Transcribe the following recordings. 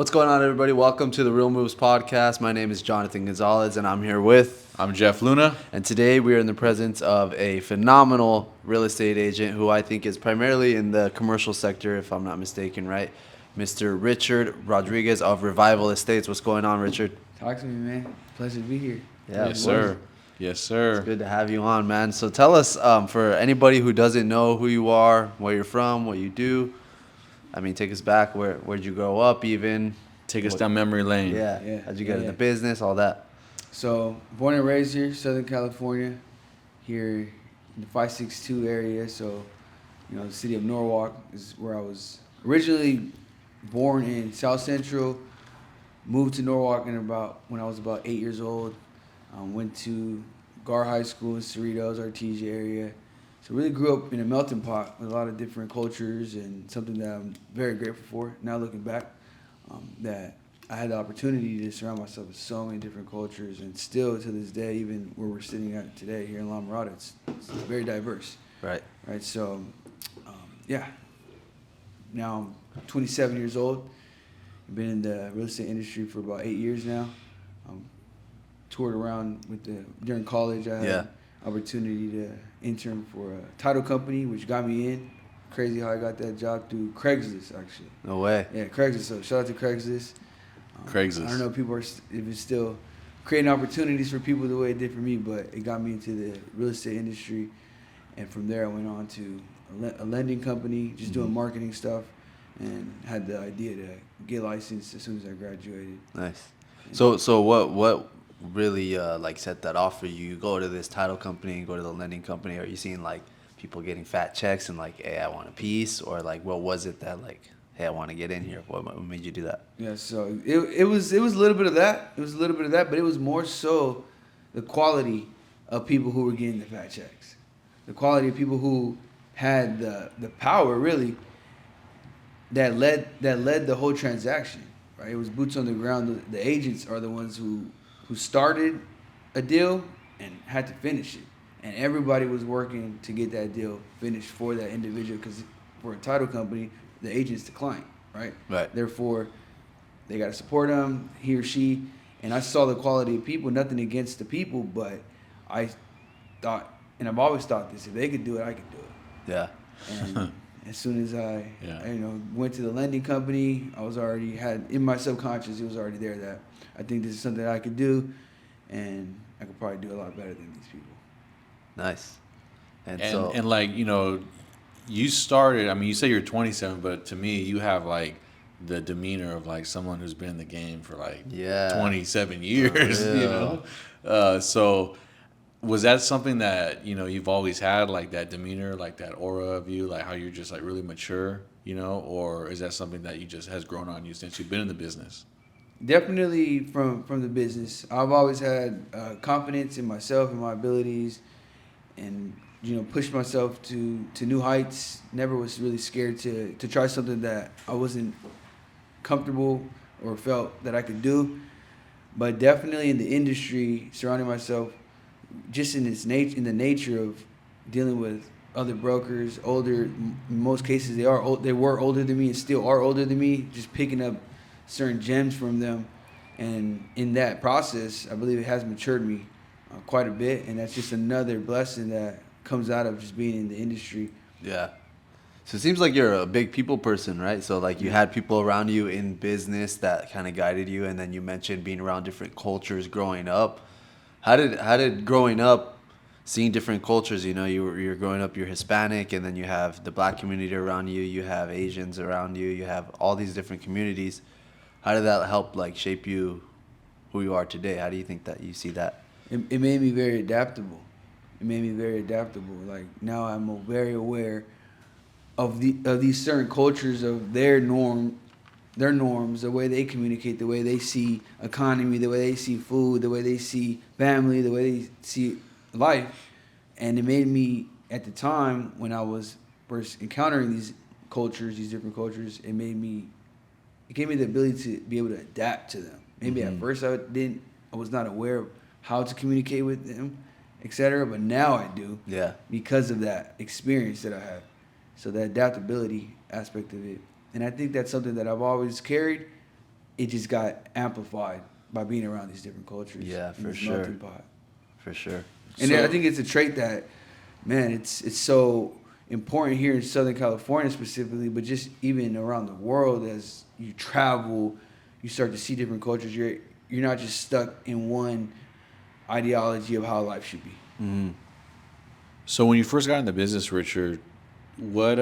What's going on, everybody? Welcome to the Real Moves podcast. My name is Jonathan Gonzalez, and I'm here with... I'm Jeff Luna. And today we are in the presence of a phenomenal real estate agent who I think is primarily in the commercial sector, if I'm not mistaken, right? Mr. Richard Rodriguez of Revival Estates. What's going on, Richard? Talk to me, man. Pleasure to be here. Yeah, Yes, sir. Yes, sir. It's good to have you on, man. So tell us, for anybody who doesn't know who you are, where you're from, what you do. I mean, take us back. Where'd you grow up even? Take us down memory lane. Yeah. How'd you get into business, all that? So, born and raised here, Southern California, here in the 562 area. So, the city of Norwalk is where I was originally born in South Central. Moved to Norwalk when I was about 8 years old. Went to Gar High School in Cerritos, Artesia area. So really grew up in a melting pot with a lot of different cultures, and something that I'm very grateful for. Now looking back, that I had the opportunity to surround myself with so many different cultures, and still to this day, even where we're sitting at today here in La Mirada, it's very diverse. Right. So, now I'm 27 years old. I've been in the real estate industry for about 8 years now. Toured around during college. I had opportunity to intern for a title company, which got me in. Crazy how I got that job through Craigslist, actually. No way. Yeah, Craigslist. So shout out to Craigslist. Craigslist. I don't know if people if it's still creating opportunities for people the way it did for me, but it got me into the real estate industry. And from there, I went on to a lending company, just doing marketing stuff, and had the idea to get licensed as soon as I graduated. Nice. So what really set that off for you? You go to this title company, you go to the lending company. Are you seeing people getting fat checks and hey, I want a piece, or what was it that hey, I want to get in here? What made you do that? Yeah, so it was a little bit of that. It was a little bit of that, but it was more so the quality of people who were getting the fat checks, the quality of people who had the power really that led the whole transaction. Right, it was boots on the ground. The agents are the ones who started a deal and had to finish it. And everybody was working to get that deal finished for that individual, because for a title company, the agent's the client, right? Right. Therefore, they got to support him, he or she. And I saw the quality of people, nothing against the people, but I thought, and I've always thought this, if they could do it, I could do it. Yeah. And as soon as I went to the lending company, I was already in my subconscious, it was already there that I think this is something that I could do, and I could probably do a lot better than these people. Nice. And you started, I mean, you say you're 27, but to me, you have the demeanor of someone who's been in the game for 27 years, so was that something that, you've always had, that demeanor, that aura of you, how you're just really mature, or is that something that you just has grown on you since you've been in the business? Definitely from the business. I've always had confidence in myself and my abilities, and pushed myself to new heights. Never was really scared to try something that I wasn't comfortable or felt that I could do. But definitely in the industry, surrounding myself just in the nature of dealing with other brokers, older. In most cases, they were older than me and still are older than me. Just picking up certain gems from them, and in that process, I believe it has matured me quite a bit, and that's just another blessing that comes out of just being in the industry. Yeah. So it seems like you're a big people person, right? So you had people around you in business that kind of guided you, and then you mentioned being around different cultures growing up. How did growing up, seeing different cultures, you're growing up, you're Hispanic, and then you have the black community around you, you have Asians around you, you have all these different communities. How did that help shape you, who you are today? How do you think that you see that? It made me very adaptable. Now I'm very aware of these certain cultures, of their norms, the way they communicate, the way they see economy, the way they see food, the way they see family, the way they see life. And it made me, at the time when I was first encountering these different cultures, it gave me the ability to be able to adapt to them. Maybe at first I was not aware of how to communicate with them, etc. But now I do. Yeah. Because of that experience that I have. So the adaptability aspect of it. And I think that's something that I've always carried, it just got amplified by being around these different cultures. Yeah, in for this sure. melting pot. For sure. And So- I think it's a trait that, man, it's so important here in Southern California specifically, but just even around the world as you travel, you start to see different cultures. You're not just stuck in one ideology of how life should be. Mm-hmm. So when you first got into business, Richard, what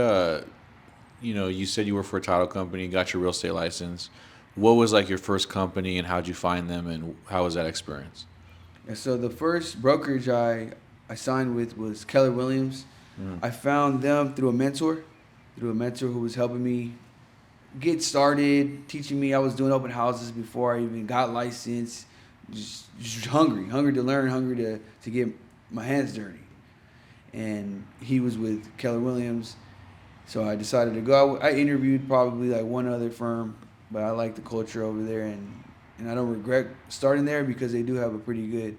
you said you worked for a title company, got your real estate license. What was like your first company, and how'd you find them, and how was that experience? And so the first brokerage I signed with was Keller Williams. I found them through a mentor who was helping me get started, teaching me. I was doing open houses before I even got licensed. Just hungry to learn, hungry to get my hands dirty. And he was with Keller Williams, so I decided to go. I interviewed probably like one other firm, but I like the culture over there, and I don't regret starting there because they do have a pretty good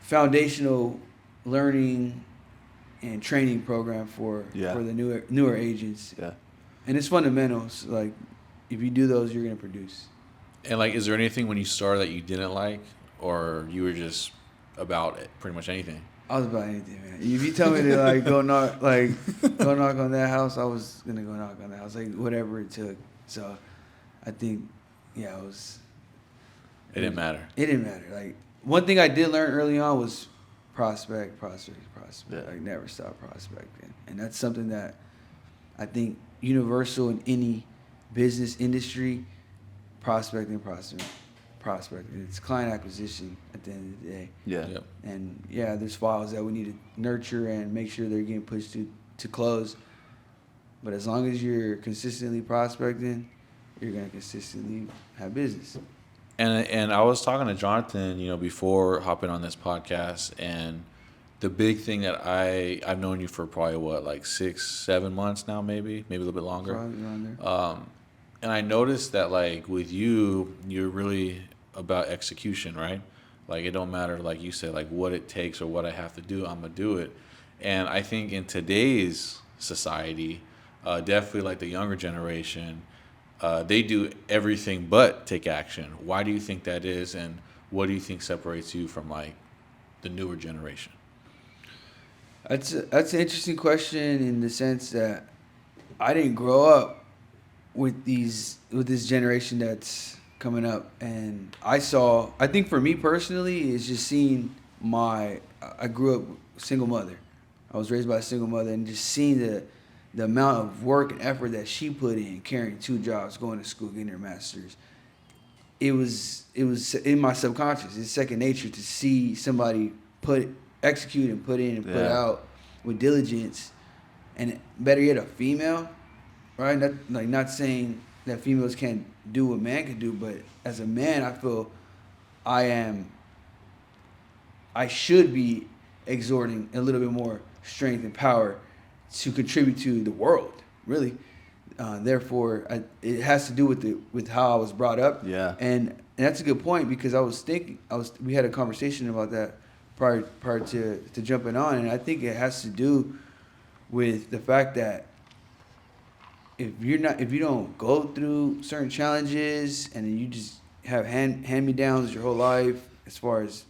foundational learning and training program for the newer agents. Yeah. And it's fundamentals. Like, if you do those, you're gonna produce. And like, is there anything when you started that you didn't like, or you were just about it, pretty much anything? I was about anything, man. If you tell me to like go knock on that house, I was gonna go knock on that house, like whatever it took. So, I think, yeah, it was. It didn't matter. It didn't matter. Like, one thing I did learn early on was prospect. Yeah. Like, never stop prospecting, and that's something that I think universal in any business industry. Prospecting. It's client acquisition at the end of the day. Yeah. Yep. And yeah, there's files that we need to nurture and make sure they're getting pushed to close. But as long as you're consistently prospecting, you're gonna consistently have business. And I was talking to Jonathan, before hopping on this podcast, and the big thing that I've known you for probably like 6-7 months now, maybe a little bit longer. Probably around there. And I noticed that like with you, you're really about execution, right? Like, it don't matter, like you said, like what it takes or what I have to do, I'm gonna do it. And I think in today's society, definitely like the younger generation, they do everything but take action. Why do you think that is, and what do you think separates you from like the newer generation? That's an interesting question in the sense that I didn't grow up with this generation that's coming up, and I think for me personally is just seeing I grew up single mother. I was raised by a single mother, and just seeing the amount of work and effort that she put in, carrying 2 jobs, going to school, getting her master's. It was in my subconscious. It's second nature to see somebody execute and put in and put out with diligence, and better yet, a female, right? Not saying that females can't do what man can do, but as a man, I feel I should be exhorting a little bit more strength and power to contribute to the world, really. Therefore, it has to do with how I was brought up. Yeah. And that's a good point, because we had a conversation about that prior to jumping on, and I think it has to do with the fact that if you don't go through certain challenges and you just have hand-me-downs your whole life, as far as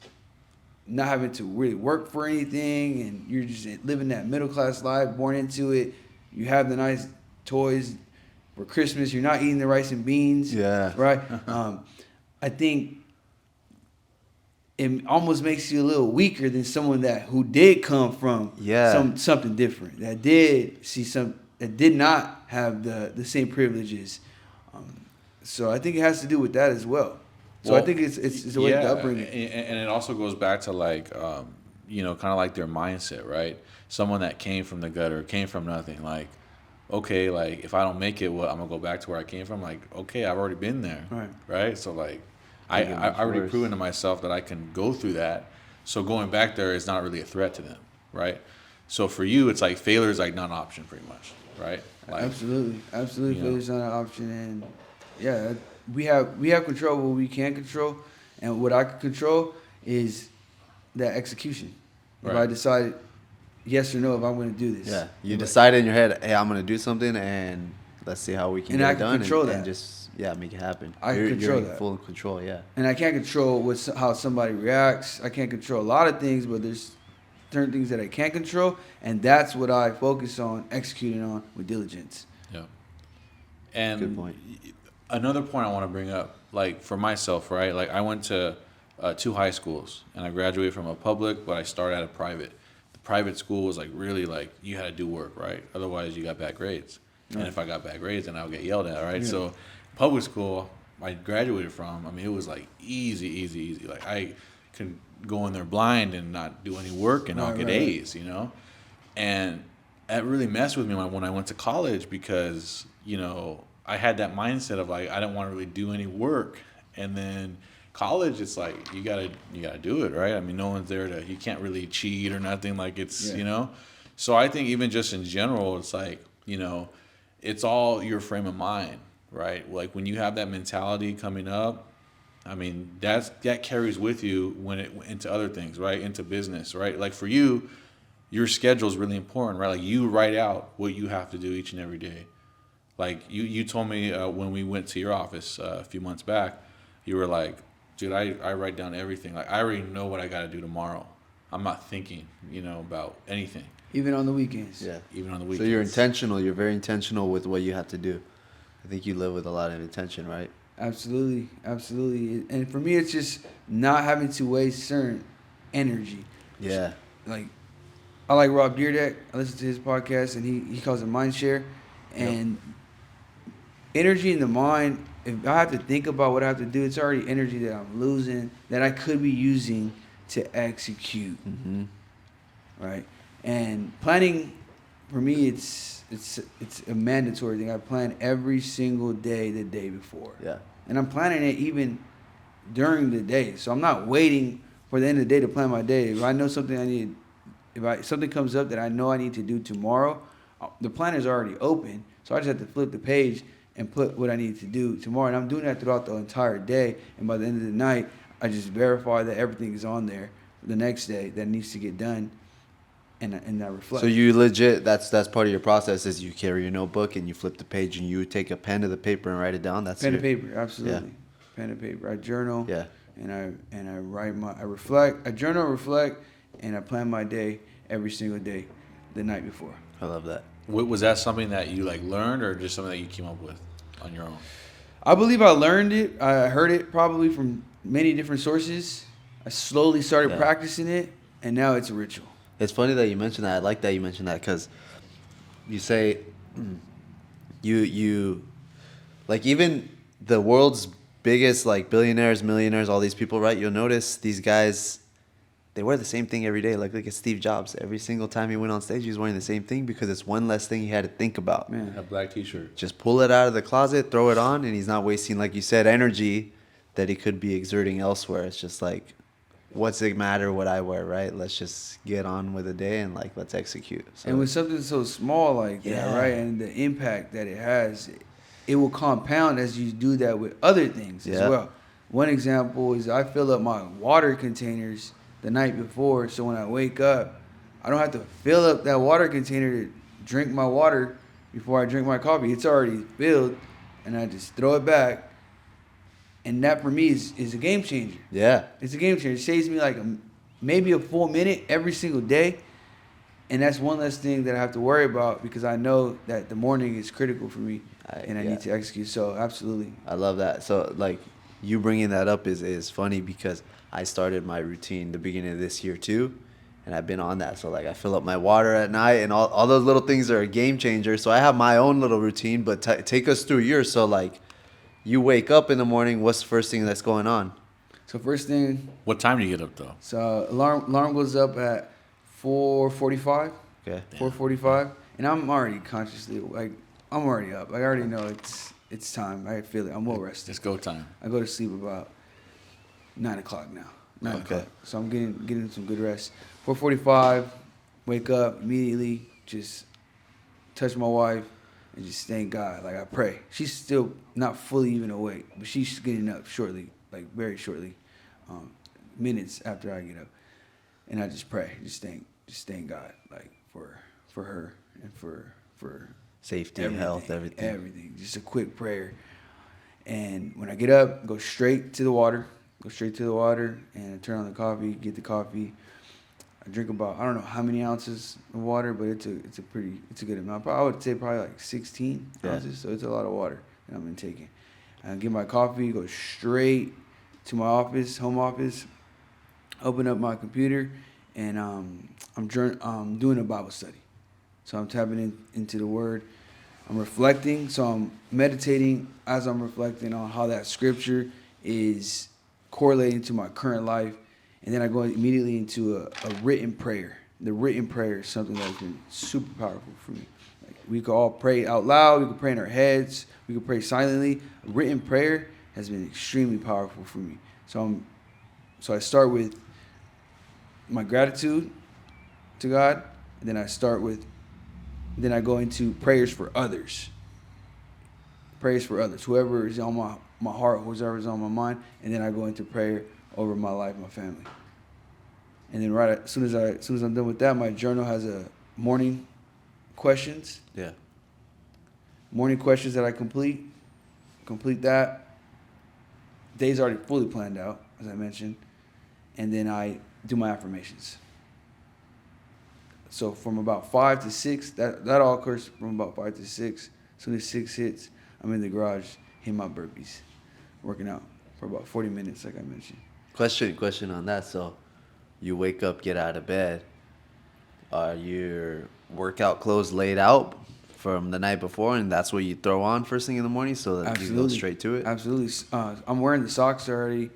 not having to really work for anything, and you're just living that middle-class life, born into it, you have the nice toys for Christmas, you're not eating the rice and beans, right? I think it almost makes you a little weaker than someone who did come from something different, that did not have the same privileges. So I think it has to do with that as well. So I think it's a way to upbringing. And it also goes back to like, kind of like their mindset, right? Someone that came from the gutter, came from nothing, like, okay, like if I don't make it, I'm gonna go back to where I came from. Like, okay, I've already been there, right? So like, I already proven to myself that I can go through that. So going back there is not really a threat to them, right? So for you, it's like failure is like not an option, pretty much, right? Like, absolutely. Failure is not an option, and yeah, we have control what we can control, and what I can control is that execution. If I decide yes or no, if I'm going to do this. Yeah, you decided in your head, hey, I'm going to do something, and let's see how we can get it done. Control that. And just make it happen. I can control you're that. Full control, yeah. And I can't control how somebody reacts. I can't control a lot of things, but there's certain things that I can't control, and that's what I focus on executing on with diligence. Yeah. And Good point. Another point I want to bring up, like for myself, right? Like I went to 2 high schools, and I graduated from a public, but I started at a private. The private school was like really like you had to do work, right? Otherwise, you got bad grades. Right. And if I got bad grades, then I would get yelled at, right? Yeah. So, public school I graduated from, I mean, it was like easy. Like I can go in there blind and not do any work, and I'll get A's, you know. And that really messed with me when I went to college because I had that mindset of like I don't want to really do any work, and then college it's like you gotta do it, right? I mean, no one's there you can't really cheat or nothing, like it's So I think even just in general, it's like it's all your frame of mind, right? Like when you have that mentality coming up, I mean that carries with you into other things, right? Into business, right? Like for you, your schedule is really important, right? Like you write out what you have to do each and every day. Like you told me when we went to your office a few months back, you were like, dude, I write down everything. Like I already know what I got to do tomorrow. I'm not thinking, about anything. Even on the weekends. Yeah. Even on the weekends. So you're intentional. You're very intentional with what you have to do. I think you live with a lot of intention, right? Absolutely. And for me, it's just not having to waste certain energy. Yeah. Like, I like Rob Dyrdek. I listen to his podcast, and he calls it mind share. And energy in the mind, if I have to think about what I have to do, it's already energy that I'm losing that I could be using to execute. Mm-hmm. Right? And planning, for me, it's a mandatory thing. I plan every single day the day before. Yeah. And I'm planning it even during the day. So I'm not waiting for the end of the day to plan my day. If I know something something comes up that I know I need to do tomorrow, the plan is already open. So I just have to flip the page and put what I need to do tomorrow. And I'm doing that throughout the entire day. And by the end of the night, I just verify that everything is on there the next day that needs to get done. And I reflect. So you legit, that's part of your process is you carry your notebook and you flip the page and you take a pen to the paper and write it down. That's pen and paper, absolutely. Yeah. Pen and paper. I journal. Yeah. And I write I reflect. I journal, reflect, and I plan my day every single day, the night before. I love that. Was that something that you like learned, or just something that you came up with on your own? I believe I learned it. I heard it probably from many different sources. I slowly started practicing it, and now it's a ritual. It's funny that you mentioned that. I like that you mentioned that because you say you like even the world's biggest like billionaires, millionaires, all these people, right? You'll notice these guys, they wear the same thing every day. Like look at Steve Jobs. Every single time he went on stage, he was wearing the same thing because it's one less thing he had to think about. Man. A black T-shirt. Just pull it out of the closet, throw it on, and he's not wasting, like you said, energy that he could be exerting elsewhere. It's just like, what's it matter what I wear, right? Let's just get on with the day and like let's execute. So, and with something so small like that, right, and the impact that it has, it will compound as you do that with other things as well. One example is I fill up my water containers the night before, so when I wake up, I don't have to fill up that water container to drink my water before I drink my coffee. It's already filled, and I just throw it back. And that for me is a game changer. Yeah. It's a game changer. It saves me like maybe a full minute every single day. And that's one less thing that I have to worry about because I know that the morning is critical for me and I need to execute. So absolutely. I love that. So like you bringing that up is funny because I started my routine the beginning of this year too. And I've been on that. So like I fill up my water at night and all those little things are a game changer. So I have my own little routine, but take us through yours. So like, you wake up in the morning, what's the first thing that's going on? So first thing. What time do you get up though? So alarm goes up at 4:45. Okay. 4:45, and I'm already consciously like I'm already up. Like I already know it's time. I feel it. I'm well rested. It's go time. I go to sleep about 9 o'clock now. 9 o'clock. So I'm getting some good rest. 4:45, wake up immediately. Just touch my wife. And just thank God. Like I pray. She's still not fully even awake, but she's getting up shortly, like very shortly, minutes after I get up. And I just pray. Just thank God, like for her and for safety, everything, health, everything. Everything. Just a quick prayer. And when I get up, go straight to the water, and I turn on the coffee, get the coffee. I drink about, I don't know how many ounces of water, but it's a good amount. I would say probably like 16 ounces, so it's a lot of water that I'm taking. I get my coffee, go straight to my office, home office, open up my computer, and I'm doing a Bible study. So I'm tapping into the Word. I'm reflecting, so I'm meditating as I'm reflecting on how that scripture is correlating to my current life. And then I go immediately into a written prayer. The written prayer is something that's been super powerful for me. Like, we could all pray out loud. We could pray in our heads. We could pray silently. A written prayer has been extremely powerful for me. So I start with my gratitude to God. And then I go into prayers for others. Prayers for others. Whoever is on my heart, whoever is on my mind. And then I go into prayer over my life, my family. And then as soon as I'm done with that, my journal has a morning questions. Yeah. Morning questions that I complete that. Day's already fully planned out, as I mentioned. And then I do my affirmations. So from about 5 to 6, that all occurs from about 5 to 6. As soon as 6 hits, I'm in the garage hitting my burpees, working out for about 40 minutes, like I mentioned. Question on that. So you wake up, get out of bed. Are your workout clothes laid out from the night before, and that's what you throw on first thing in the morning so that you go straight to it? Absolutely. I'm wearing the socks already.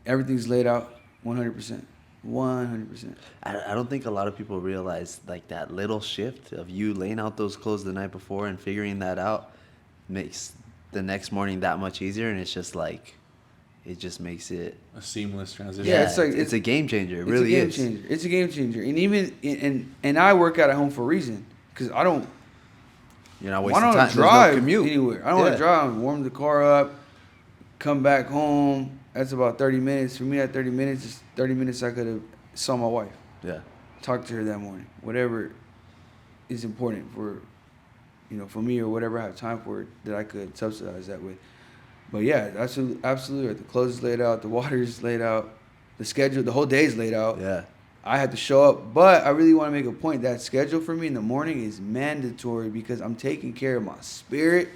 Everything's laid out 100%. 100%. I don't think a lot of people realize like that little shift of you laying out those clothes the night before and figuring that out makes the next morning that much easier, and it's just like it just makes it a seamless transition. Yeah, it's a game changer. It really is. It's a game changer. And even and I work out at home for a reason, because I don't. You're not wasting time. I don't drive no commute anywhere. I don't want to drive. Warm the car up, come back home. That's about 30 minutes. For me, that 30 minutes is 30 minutes I could have saw my wife. Yeah. Talked to her that morning. Whatever is important for me, or whatever I have time for that I could subsidize that with. But yeah, absolutely. The clothes is laid out, the water is laid out, the schedule, the whole day is laid out. Yeah. I had to show up, but I really want to make a point that schedule for me in the morning is mandatory, because I'm taking care of my spirit,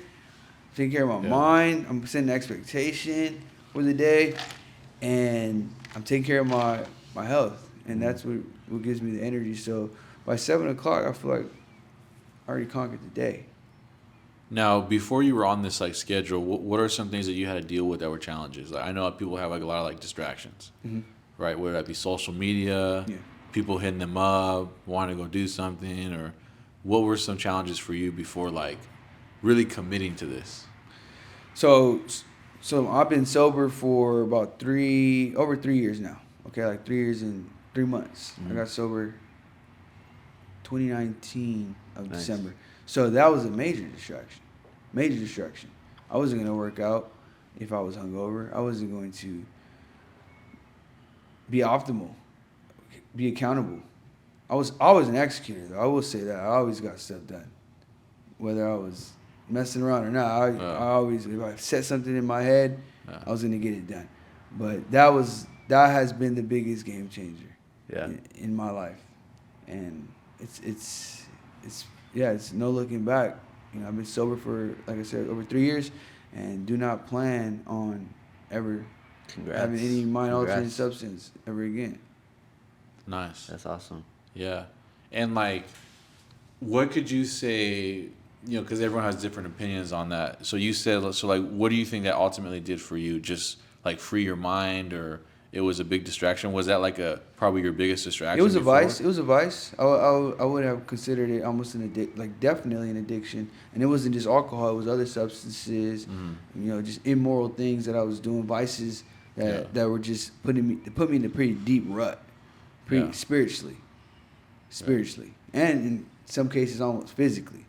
taking care of my mind. I'm setting expectation for the day, and I'm taking care of my health, and that's what gives me the energy. So by 7 o'clock, I feel like I already conquered the day. Now, before you were on this like schedule, what are some things that you had to deal with that were challenges? Like, I know people have like a lot of like distractions, right? Whether that be social media, people hitting them up, wanting to go do something, or what were some challenges for you before like really committing to this? So I've been sober for about over 3 years now. Okay, like 3 years and 3 months. I got sober 2019 of December. So that was a major distraction. I wasn't going to work out if I was hungover. I wasn't going to be optimal, be accountable. I was an executor, though. I will say that. I always got stuff done. Whether I was messing around or not, I always, if I set something in my head, I was going to get it done. But that has been the biggest game changer in my life. And it's no looking back. I've been sober for, like I said, over 3 years, and do not plan on ever having any mind-altering substance ever again. Nice. That's awesome. Yeah. And like, what could you say, because everyone has different opinions on that. So you said, so like, what do you think that ultimately did for you? Just like free your mind, or it was a big distraction? Was that like probably your biggest distraction? It was a vice. It was a vice. I would have considered it almost definitely an addiction. And it wasn't just alcohol. It was other substances, just immoral things that I was doing, vices that were just put me in a pretty deep rut, spiritually, and in some cases almost physically,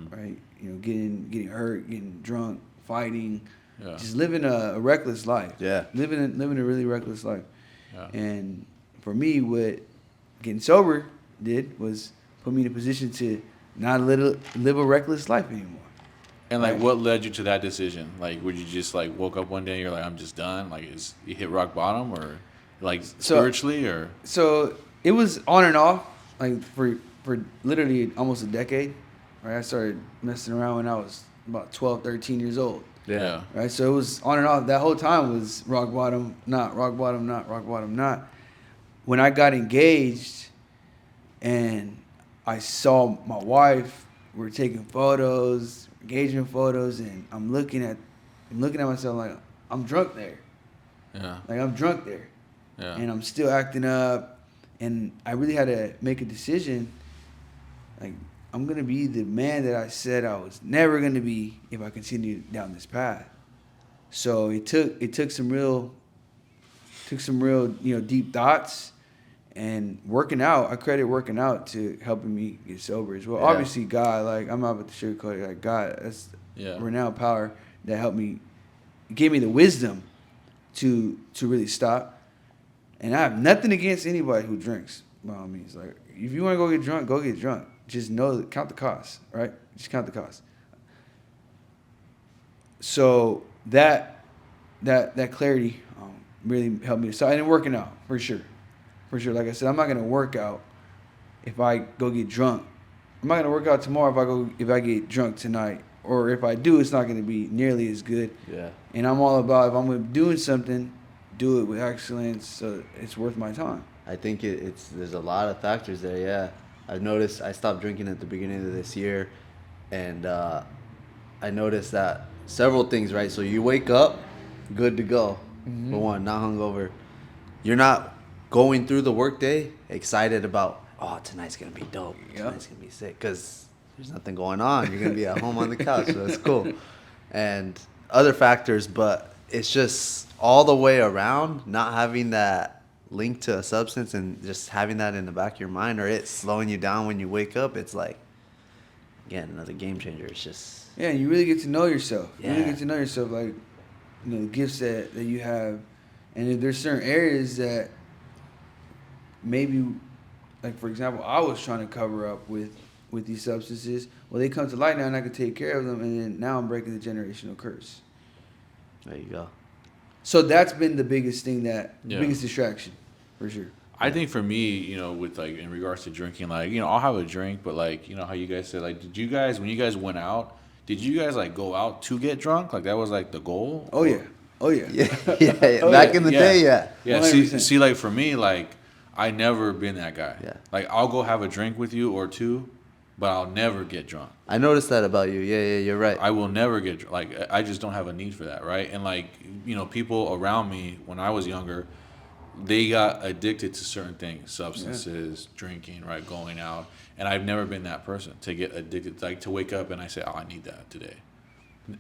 right? Getting hurt, getting drunk, fighting. Yeah. Just living a reckless life. Yeah. Living a really reckless life. Yeah. And for me, what getting sober did was put me in a position to not live a reckless life anymore. And like, what led you to that decision? Like, would you just like woke up one day and you're like, I'm just done? Like, you hit rock bottom, or like spiritually, or? So it was on and off, like for literally almost a decade. Right, I started messing around when I was about 12, 13 years old. Yeah. Right, so it was on and off. That whole time was rock bottom, not rock bottom, not rock bottom, not. When I got engaged, and I saw my wife, we were taking photos, engagement photos, and I'm looking at myself like I'm drunk there. Yeah. Like I'm drunk there. Yeah. And I'm still acting up, and I really had to make a decision. Like I'm gonna be the man that I said I was never gonna be if I continued down this path. So it took some real deep thoughts, and working out. I credit working out to helping me get sober as well. Yeah. Obviously, God, like I'm not about to sugarcoat it. Like God, that's renowned power that helped me, gave me the wisdom to really stop. And I have nothing against anybody who drinks. By all means, like if you want to go get drunk, go get drunk. Just count the cost, right? Just count the cost. So that clarity really helped me. So, and working out for sure. Like I said, I'm not gonna work out if I go get drunk. I'm not gonna work out tomorrow if I get drunk tonight. Or if I do, it's not gonna be nearly as good. Yeah. And I'm all about, if I'm doing something, do it with excellence, so it's worth my time. I think there's a lot of factors there. Yeah, I've noticed I stopped drinking at the beginning of this year, and I noticed that several things. Right, so you wake up good to go. Mm-hmm. For one, not hungover. You're not going through the workday excited about, oh, tonight's gonna be dope. Yep. Tonight's gonna be sick, because there's nothing going on. You're gonna be at home on the couch, so that's cool. And other factors, but it's just all the way around, not having that link to a substance and just having that in the back of your mind, or it slowing you down when you wake up. It's like, again, another game changer. It's just, yeah, you really get to know yourself. Yeah. You really get to know yourself, like, the gifts that you have. And if there's certain areas that maybe, like for example, I was trying to cover up with these substances, well, they come to light now and I can take care of them, and then now I'm breaking the generational curse. there you go. So that's been the biggest thing, biggest distraction, for sure. I think for me, with like in regards to drinking, like, I'll have a drink, but like, how you guys said, like, when you guys went out, did you guys like go out to get drunk? Like that was like the goal? Oh yeah. Yeah. Back in the day, yeah. Yeah. See, like for me, like I never been that guy. Yeah. Like I'll go have a drink with you or two, but I'll never get drunk. I noticed that about you. Yeah, you're right. I will never get like, I just don't have a need for that, right? And like, people around me when I was younger, they got addicted to certain things, substances, drinking, right, going out, and I've never been that person to get addicted, like to wake up and I say, oh, I need that today.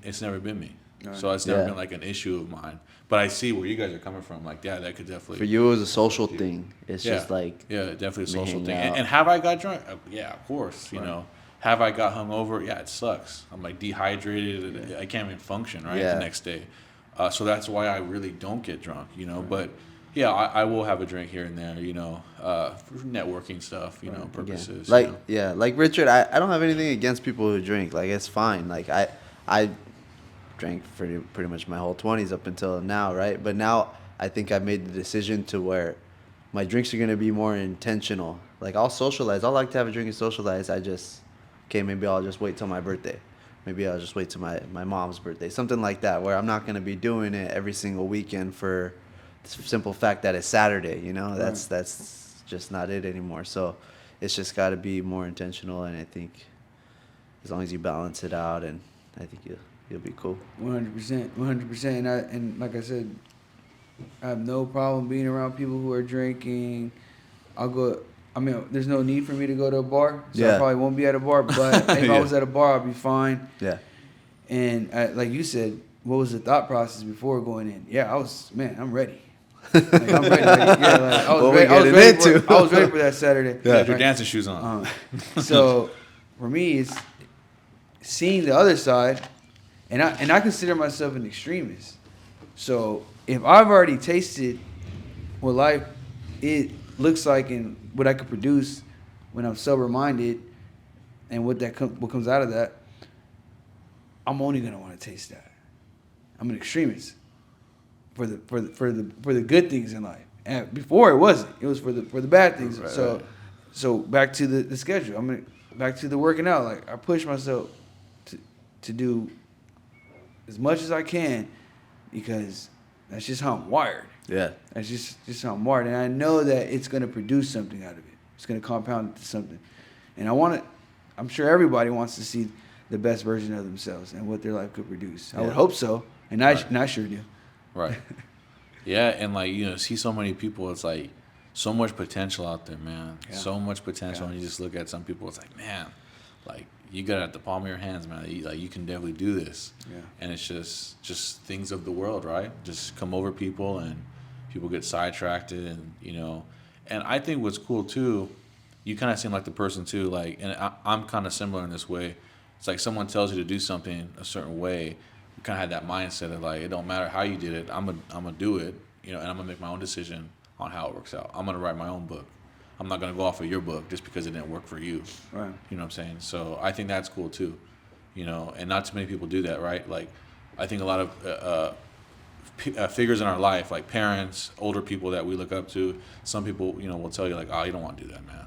It's never been me. Right. So it's never been like an issue of mine. But I see where you guys are coming from. Like, yeah, that could definitely. For you, it was a social thing. It's just like. Yeah, definitely a social thing. And have I got drunk? Yeah, of course. Right. Have I got hungover? Yeah, it sucks. I'm like dehydrated. I can't even function, right, the next day. So that's why I really don't get drunk, Right. But yeah, I will have a drink here and there, for networking stuff, purposes. Like, like Richard, I don't have anything against people who drink. Like, it's fine. Like, I drank pretty much my whole 20s up until now, right? But now I think I've made the decision to where my drinks are going to be more intentional. Like, I'll socialize. I like to have a drink and socialize. Maybe I'll just wait till my birthday. Maybe I'll just wait till my mom's birthday. Something like that, where I'm not going to be doing it every single weekend for the simple fact that it's Saturday, Right. That's just not it anymore. So it's just got to be more intentional, and I think as long as you balance it out, and I think you'll be cool. 100%. And like I said, I have no problem being around people who are drinking. There's no need for me to go to a bar, so I probably won't be at a bar. But if I was at a bar, I'd be fine. Yeah. And like you said, what was the thought process before going in? Yeah, I'm ready. Like, I'm ready. I was ready for that Saturday. Yeah, your dancing shoes on. So for me, it's seeing the other side, and I consider myself an extremist. So if I've already tasted what life looks like and what I could produce when I'm sober minded, and what comes out of that, I'm only gonna want to taste that. I'm an extremist for the good things in life. And before it wasn't. It was for the bad things. Right. So back to the schedule. Back to the working out. Like I push myself to do as much as I can because that's just how I'm wired. Yeah. That's just how I'm wired. And I know that it's gonna produce something out of it. It's gonna compound into something. And I'm sure everybody wants to see the best version of themselves and what their life could produce. I would hope so. And I sure do. Right. Yeah, and like, see so many people, it's like so much potential out there, man. Yeah. So much potential. And you just look at some people, it's like, man, like you got it at the palm of your hands, man. You can definitely do this. Yeah. And it's just things of the world, right? Just come over people and people get sidetracked and, and I think what's cool too, you kind of seem like the person too, like, and I'm kind of similar in this way. It's like someone tells you to do something a certain way. You kind of had that mindset of like, it don't matter how you did it. I'm gonna do it, and I'm gonna make my own decision on how it works out. I'm gonna write my own book. I'm not gonna go off of your book just because it didn't work for you. Right. You know what I'm saying? So I think that's cool too, and not too many people do that, right? Like, I think a lot of figures in our life, like parents, older people that we look up to, some people, will tell you like, oh, you don't want to do that, man,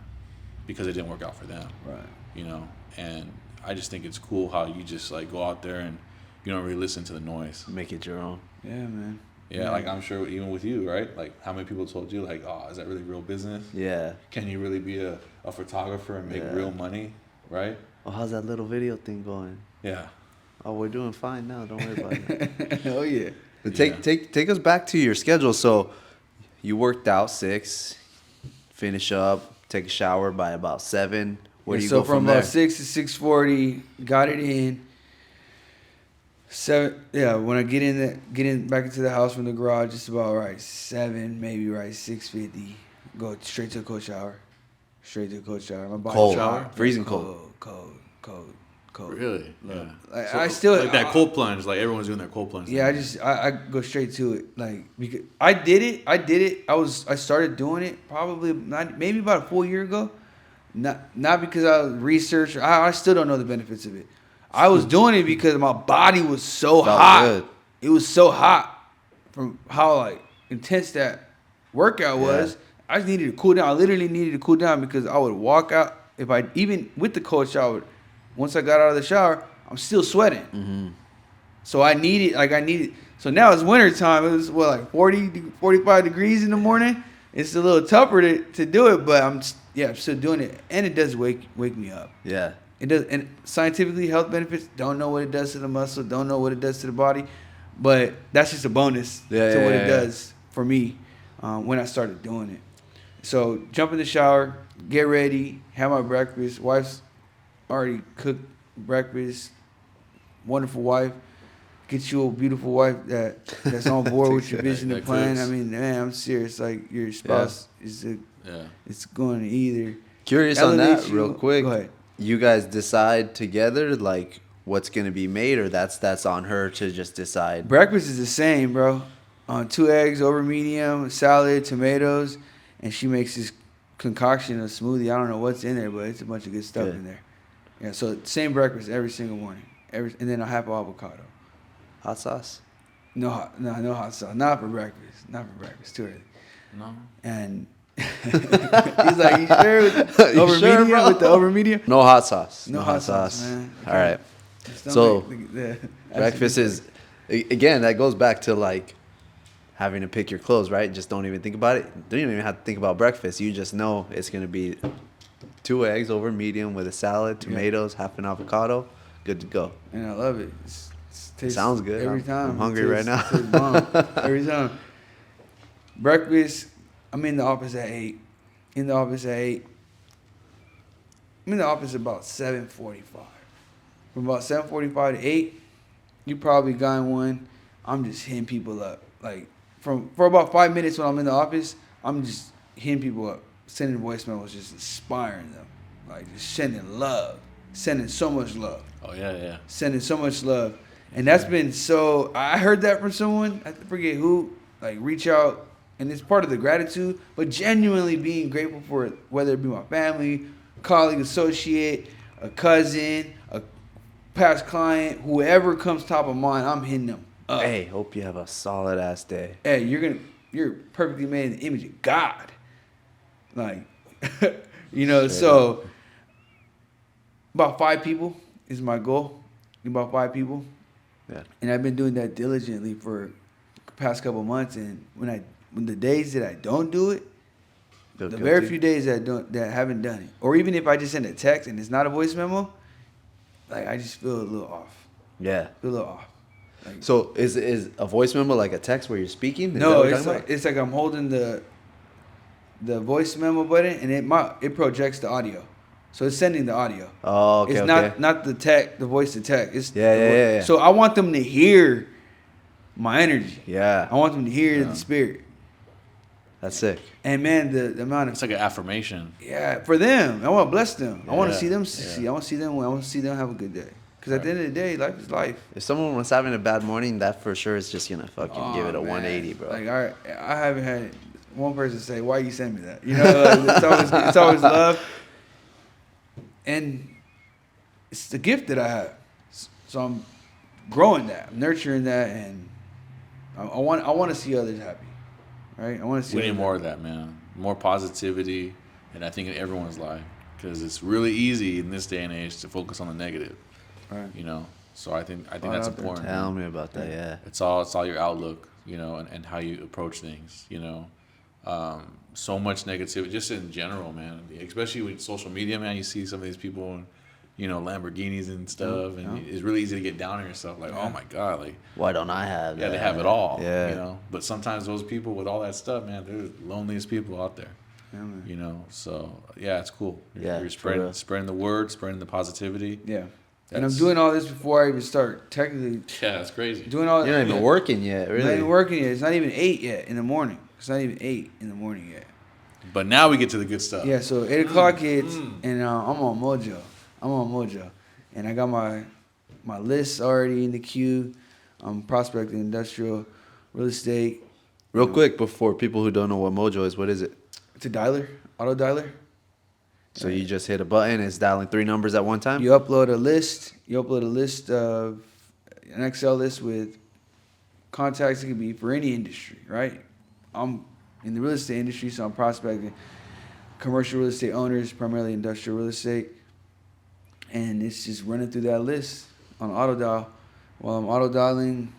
because it didn't work out for them. Right. And I just think it's cool how you just like go out there and you don't really listen to the noise. Make it your own. Yeah, man. Yeah, like I'm sure even with you, right? Like how many people told you like, oh, is that really real business? Yeah. Can you really be a photographer and make real money, right? Oh, how's that little video thing going? Yeah. Oh, we're doing fine now. Don't worry about it. Oh yeah. But take us back to your schedule. So you worked out 6, finish up, take a shower by about 7. Where do you go from there? So from 6 to 6:40, got it in. 7. Yeah, when I get in back into the house from the garage, it's about right 7, maybe right 6:50. Go straight to a cold shower. My body Cold. shower. Freezing cold. Cold. Really? Look, Yeah. like, So, I still like that cold plunge, like everyone's doing that cold plunge. Yeah, I go straight to it, like because I did it. I started doing it probably maybe about a full year ago. Not because I researched. I still don't know the benefits of it. I was doing it because my body was so hot. Good. It was so hot from how like intense that workout was. I just needed to cool down. I literally needed to cool down because I would walk out even with the cold shower. Once I got out of the shower, I'm still sweating. Mm-hmm. So I needed. So now it's winter time. It was like 40, 45 degrees in the morning. It's a little tougher to do it, but I'm still doing it, and it does wake me up. Yeah. It does, and scientifically, health benefits. Don't know what it does to the muscle. Don't know what it does to the body, but that's just a bonus to what it does for me when I started doing it. So jump in the shower, get ready, have my breakfast. Wife's already cooked breakfast. Wonderful wife. Get you a beautiful wife that's on board with your vision and plan. I mean, man, I'm serious. Like your spouse it's going to either. Curious on that, real quick. Go ahead. You guys decide together, like what's gonna be made, or that's on her to just decide. Breakfast is the same, bro. 2 eggs over medium, salad, tomatoes, and she makes this concoction, a smoothie. I don't know what's in there, but it's a bunch of good stuff in there. Yeah, so same breakfast every single morning, and then a half avocado. Hot sauce? No hot sauce. Not for breakfast. Too early. No. And he's like, you sure with the over medium? Bro? With the over medium? No hot sauce. No hot sauce, man. All right. So breakfast is, again, that goes back to like having to pick your clothes, right? Just don't even think about it. Don't even have to think about breakfast. You just know it's gonna be 2 eggs over medium with a salad, tomatoes, half an avocado. Good to go. And I love it. It sounds good. Every time. I'm hungry right now. Every time. Breakfast, I'm in the office at 8. I'm in the office about 7:45. From about 7:45 to 8, you probably got one. I'm just hitting people up. Like for about 5 minutes when I'm in the office, I'm just hitting people up, sending voicemails, just inspiring them, like just sending love, sending so much love. Oh yeah. Sending so much love. And that's been so, I heard that from someone, I forget who, like reach out, and it's part of the gratitude, but genuinely being grateful for it, whether it be my family, colleague, associate, a cousin, a past client, whoever comes top of mind, I'm hitting them up. Hey, hope you have a solid ass day. Hey, you're perfectly made in the image of God. Like, so about 5 people is my goal. About 5 people. Yeah. And I've been doing that diligently for the past couple months. And when the days that I don't do it, the very few days that I haven't done it, or even if I just send a text and it's not a voice memo, like I just feel a little off. Yeah. Feel a little off. Like, so is a voice memo like a text where you're speaking? No, it's like I'm holding the voice memo button and it projects the audio. So it's sending the audio. Oh, okay. It's not the voice to text. It's yeah. So I want them to hear my energy. Yeah. I want them to hear the spirit. That's sick. And man, the amount of it's like an affirmation. Yeah, for them. I want to bless them. I want to see them Yeah. succeed. I want to see them win. I want to see them have a good day. Because at the end of the day, life is life. If someone was having a bad morning, that for sure is just gonna fucking give it a 180, bro. Like I haven't had one person say, "Why you send me that?" You know, like, it's always love, and it's the gift that I have. So I'm growing that, I'm nurturing that, and I want to see others happy, right? I want to see. We need more of that, man. More positivity, and I think in everyone's life, because it's really easy in this day and age to focus on the negative. Right. You know, so I think that's important. Tell me about that. Yeah. It's all your outlook, you know, and how you approach things. You know, so much negativity, just in general, man. Especially with social media, man. You see some of these people in, you know, Lamborghinis and stuff, and it's really easy to get down on yourself. Like, oh my god, like why don't I have that? Yeah, they have it all. Yeah. You know, but sometimes those people with all that stuff, man, they're the loneliest people out there. Yeah, man. You know, so yeah, it's cool. Yeah, You're spreading the word, spreading the positivity. Yeah. And I'm doing all this before I even start technically. Yeah, that's crazy. Doing all. You're not even working yet, really. Not even working yet. It's not even 8 yet in the morning. It's not even 8 in the morning yet. But now we get to the good stuff. Yeah, so 8 o'clock hits, and I'm on Mojo. And I got my list already in the queue. I'm prospecting industrial, real estate. Real quick, before people who don't know what Mojo is, what is it? It's a dialer, auto dialer. So you just hit a button, it's dialing 3 numbers at one time? You upload a list. You upload a list of an Excel list with contacts. It could be for any industry, right? I'm in the real estate industry, so I'm prospecting commercial real estate owners, primarily industrial real estate. And it's just running through that list on auto dial. While I'm auto dialing,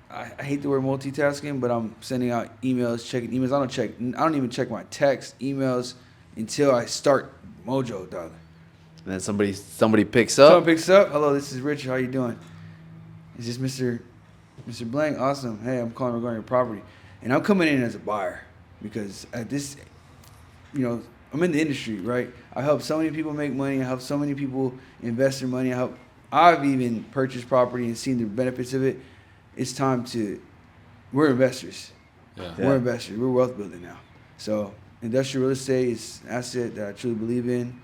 I hate the word multitasking, but I'm sending out emails, checking emails. I don't even check my text, emails until I start Mojo dialing. And then somebody picks up. Someone picks up. Hello, this is Richard. How you doing? Is this Mr. Blank? Awesome. Hey, I'm calling regarding your property. And I'm coming in as a buyer because at this, you know, I'm in the industry, right? I help so many people make money. I help so many people invest their money. I've even purchased property and seen the benefits of it. It's time we're investors. Yeah. We're investors. We're wealth building now. So industrial real estate is an asset that I truly believe in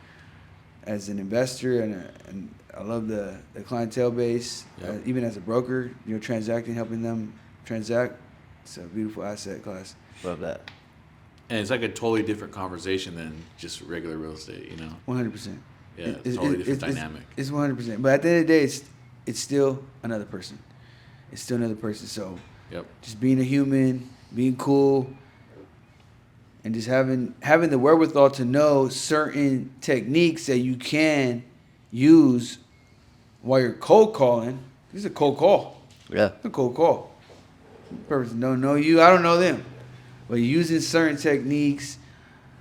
as an investor, and I love the clientele base. Yep. Even as a broker, you know, transacting, helping them transact. It's a beautiful asset class. Love that. And it's like a totally different conversation than just regular real estate, you know? 100%. Yeah, it's a totally different dynamic. It's 100%. But at the end of the day, it's still another person. It's still another person. So just being a human, being cool, and just having the wherewithal to know certain techniques that you can use while you're cold calling. This is a cold call. Yeah. It's a cold call. The person don't know you. I don't know them. But using certain techniques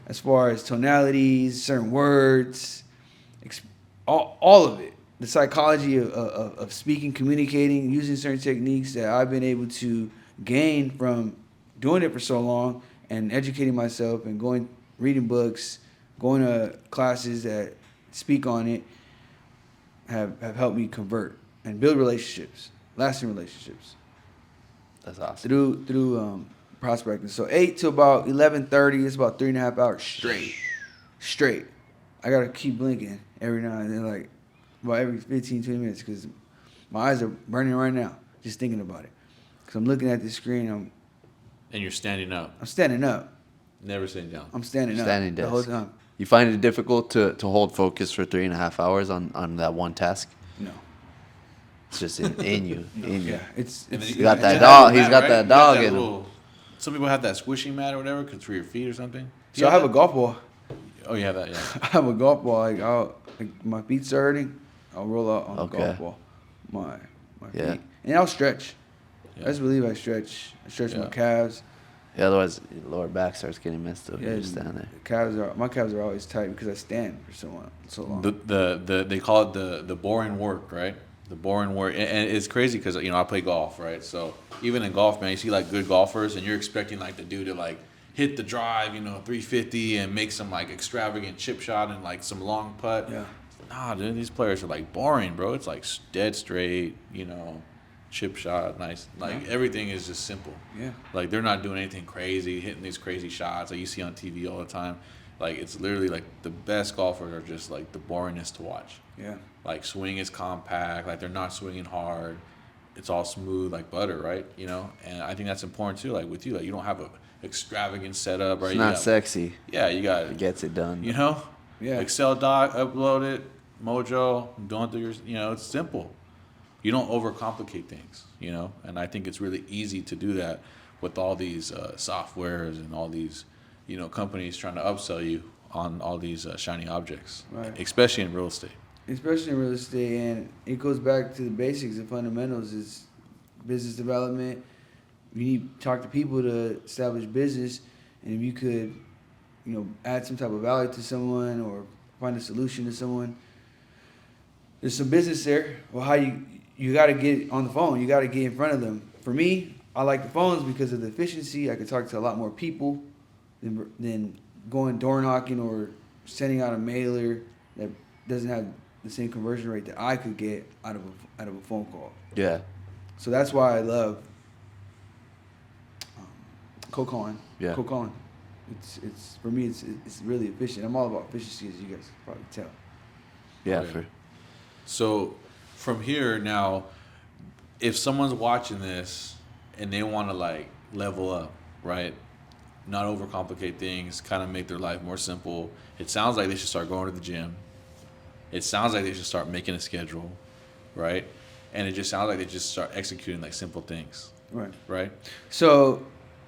as far as tonalities, certain words, all of it. The psychology of speaking, communicating, using certain techniques that I've been able to gain from doing it for so long and educating myself and reading books, going to classes that speak on it have helped me convert and build relationships, lasting relationships. That's awesome. Through prospecting. So 8 to about 11:30, it's about 3.5 hours straight. I gotta keep blinking every now and then, like about every 15, 20 minutes, because my eyes are burning right now just thinking about it. Because I'm looking at the screen, And you're standing up. I'm standing up. Never sitting down. I'm standing up the whole time. You find it difficult to hold focus for 3.5 hours on that one task? No. It's just in you. In you. Yeah, it's You got that dog. He's got that dog in him. Some people have that squishing mat or whatever, cause for your feet or something. So I have a golf ball. Oh, you have that, yeah. I have a golf ball. Like my feet's hurting, I'll roll out on the golf ball. My feet. And I'll stretch. Yeah. I just believe I stretch. I stretch my calves. Yeah, otherwise your lower back starts getting messed up. Yeah, You just stand there. My calves are always tight because I stand for so long. They call it the boring work, right? The boring work, and it's crazy because I play golf, right? So even in golf, man, you see like good golfers, and you're expecting like the dude to like hit the drive, 350, and make some like extravagant chip shot and like some long putt. Yeah. Nah, dude, these players are like boring, bro. It's like dead straight, chip shot, nice. Like everything is just simple. Yeah. Like they're not doing anything crazy, hitting these crazy shots like you see on TV all the time. Like it's literally like the best golfers are just like the boringness to watch. Yeah. Like swing is compact, like they're not swinging hard. It's all smooth like butter, right? And I think that's important too. Like with you, like you don't have a extravagant setup, right? It's not sexy. Yeah, you got It gets it done. Yeah. Excel doc, upload it, Mojo, don't do your, it's simple. You don't overcomplicate things, and I think it's really easy to do that with all these softwares and all these, companies trying to upsell you on all these shiny objects, Right. especially in real estate. Especially in real estate, and it goes back to the basics and fundamentals. Is business development. You need to talk to people to establish business, and if you could, add some type of value to someone or find a solution to someone, there's some business there. Well, how you got to get on the phone. You got to get in front of them. For me, I like the phones because of the efficiency. I could talk to a lot more people than going door knocking or sending out a mailer that doesn't have the same conversion rate that I could get out of a phone call. Yeah. So that's why I love cold calling. Yeah. Cold calling. It's for me. It's really efficient. I'm all about efficiency, as you guys can probably tell. Yeah. Okay. So from here now, if someone's watching this and they want to like level up, right? Not overcomplicate things, kind of make their life more simple. It sounds like they should start going to the gym. It sounds like they should start making a schedule, right? And it just sounds like they just start executing like simple things, Right. right? So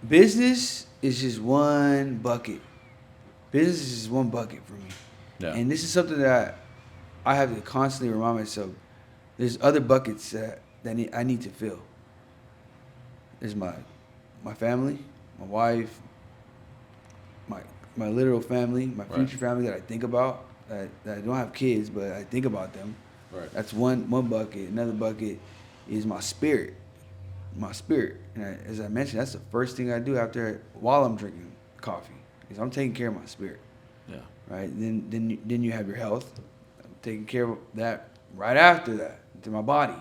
business is just one bucket. Business is just one bucket for me. Yeah. And this is something that I have to constantly remind myself. There's other buckets that I need to fill. There's my family, my wife, my literal family, my future family that I think about. That I don't have kids, but I think about them. Right. That's one bucket. Another bucket is my spirit. My spirit. And as I mentioned, that's the first thing I do while I'm drinking coffee, is I'm taking care of my spirit. Yeah. Right. Then you have your health. I'm taking care of that right after that. To my body.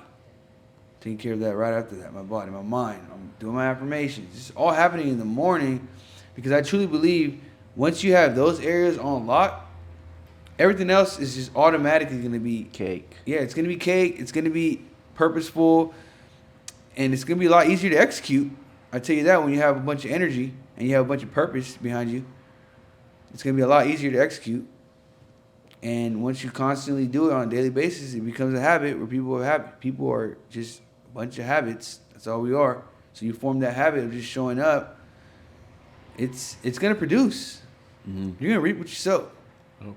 Taking care of that right after that. My body, my mind. I'm doing my affirmations. It's all happening in the morning, because I truly believe once you have those areas on lock, everything else is just automatically going to be Cake. Yeah, it's going to be cake. It's going to be purposeful, and it's going to be a lot easier to execute. I tell you that, when you have a bunch of energy and you have a bunch of purpose behind you, it's going to be a lot easier to execute. And once you constantly do it on a daily basis, it becomes a habit where people are just a bunch of habits. That's all we are. So you form that habit of just showing up. It's going to produce. Mm-hmm. You're going to reap what you sow. Oh.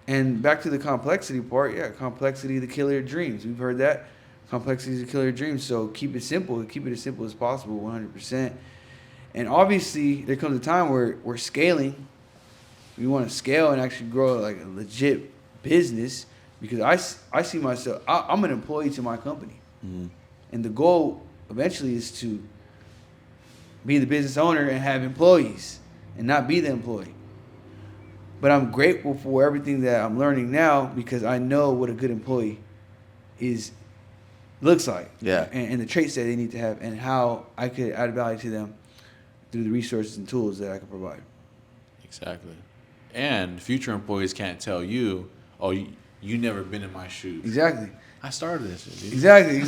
And back to the complexity part, complexity, the killer of dreams. We've heard that. Complexity is the killer of dreams. So keep it simple. Keep it as simple as possible, 100%. And obviously, there comes a time where we're scaling. We want to scale and actually grow like a legit business, because I see myself, I'm an employee to my company. Mm-hmm. And the goal eventually is to be the business owner and have employees and not be the employee. But I'm grateful for everything that I'm learning now, because I know what a good employee looks like. Yeah. And the traits that they need to have, and how I could add value to them through the resources and tools that I can provide. Exactly. And future employees can't tell you, oh, you never been in my shoes. Exactly. I started this shit, dude. Exactly.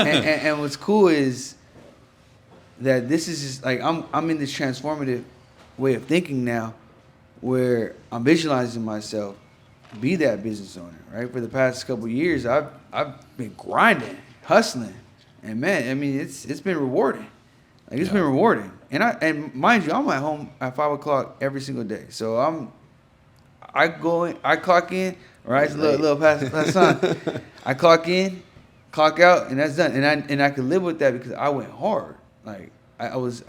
And what's cool is that this is just like, I'm in this transformative way of thinking now, where I'm visualizing myself be that business owner, right? For the past couple of years, I've been grinding, hustling, and man, I mean, it's been rewarding. Like it's been rewarding, and mind you, I'm at home at 5 o'clock every single day. So I clock in, right? It's a little past time. I clock in, clock out, and that's done. And I can live with that because I went hard. Like I was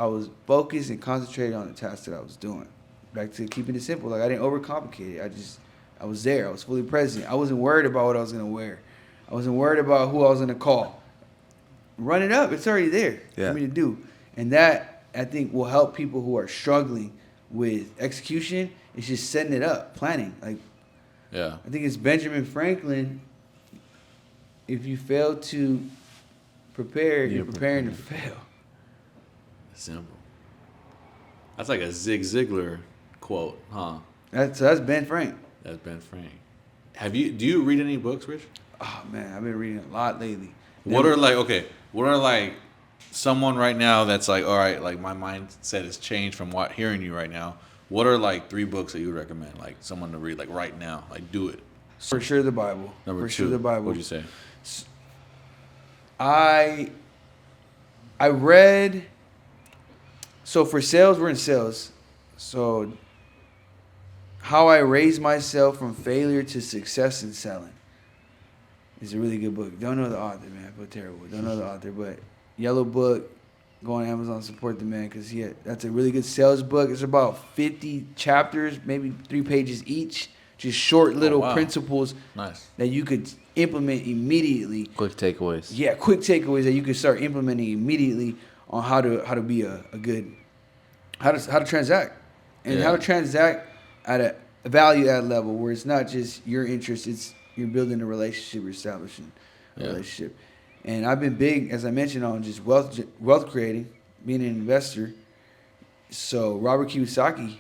focused and concentrated on the task that I was doing. Back to keeping it simple. Like I didn't overcomplicate it. I was there. I was fully present. I wasn't worried about what I was gonna wear. I wasn't worried about who I was gonna call. Run it up. It's already there for me to do. And that, I think, will help people who are struggling with execution. It's just setting it up, planning. Like, I think it's Benjamin Franklin. If you fail to prepare, you're preparing to fail. Simple. That's like a Zig Ziglar quote, huh? That's Ben Frank. That's Ben Frank. Do you read any books, Rich? Oh man, I've been reading a lot lately. What are someone right now that's like, all right, like my mindset has changed from hearing you right now. What are like 3 books that you would recommend, like someone to read, like right now, like do it? For sure, the Bible. Number 2, sure, the Bible. What'd you say? I read. So for sales, we're in sales. So How I Raised Myself from Failure to Success in Selling is a really good book. Don't know the author, man. I feel terrible. Don't know the author, but yellow book. Go on Amazon, support the man, because that's a really good sales book. It's about 50 chapters, maybe 3 pages each. Just short little principles that you could implement immediately. Quick takeaways. Yeah, quick takeaways that you could start implementing immediately on how to be a good, how to transact, and how to transact at a value add level where it's not just your interest, it's you're building a relationship, you're establishing a relationship. And I've been big, as I mentioned, on just wealth creating, being an investor. So Robert Kiyosaki,